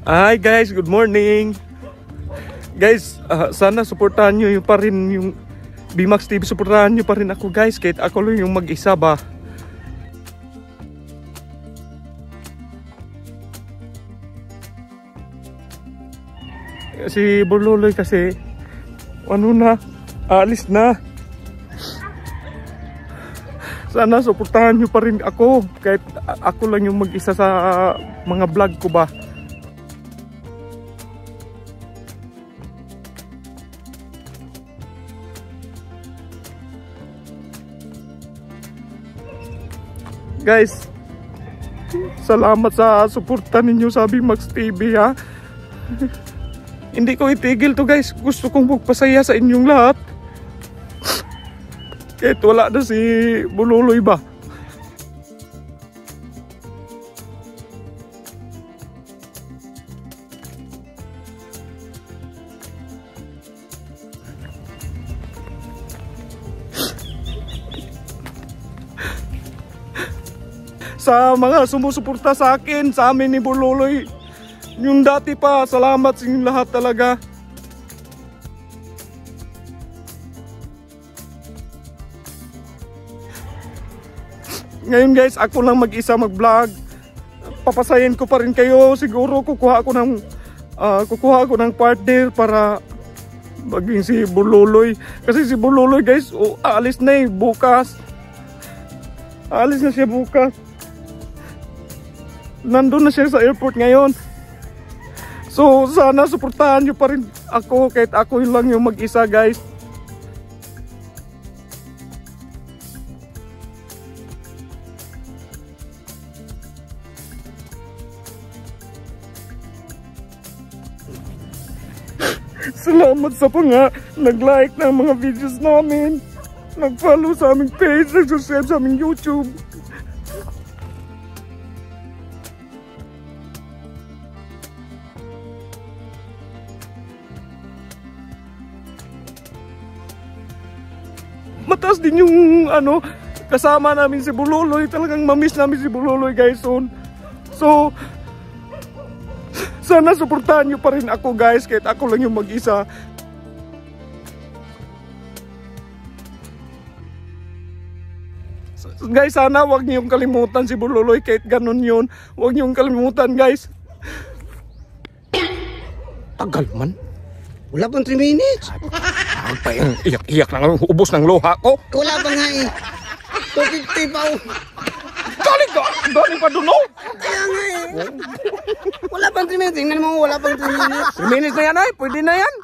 Hi guys, good morning. Guys, sana suportahan nyo yung pa rin yung BMAX TV. Suportahan nyo pa rin ako guys, kahit ako lang yung mag-isa ba. Si Burloloy kasi ano na, alis na. Sana suportahan nyo pa rin ako, kahit ako lang yung mag-isa sa mga vlog ko ba. Guys, salamat sa suporta ninyo sa BMAX TV ha. Hindi ko itigil to guys. Gusto kong magpasaya sa inyong lahat. Kahit wala na si Burloloy ba. Sa mga sumusuporta sa akin, sa amin ni Burloloy, yung dati pa, salamat sa inyong lahat talaga. Ngayon guys, ako lang mag-isa mag-vlog. Papasayin ko pa rin kayo. Siguro kukuha ako ng partner para maging si Burloloy. Kasi si Burloloy guys, aalis na bukas. Aalis na siya bukas. Nandun na siya sa airport ngayon. So sana suportahan nyo pa rin ako, kahit ako lang yung mag-isa guys. Salamat sa nag-like ng mga videos namin, nag-follow sa aming page, nag-subscribe sa aming YouTube. Mataas din yung kasama namin si Burloloy. Talagang mamiss namin si Burloloy guys soon. So sana suportahan nyo pa rin ako guys, kahit ako lang yung mag-isa. Guys, sana wag niyong kalimutan si Burloloy, kahit ganun yun. Wag niyong kalimutan guys. Tagal man. Wala pang 3 minutes. Ang pa yung iyak-iyak lang, ubos ng luha ko. Wala pa nga 250 pa. Galing pa doon oh. Kaya nga Wala pang 3 minutes. Tingnan mo, wala pang 3 minutes. 3 minutes na yan ay, pwede na yan.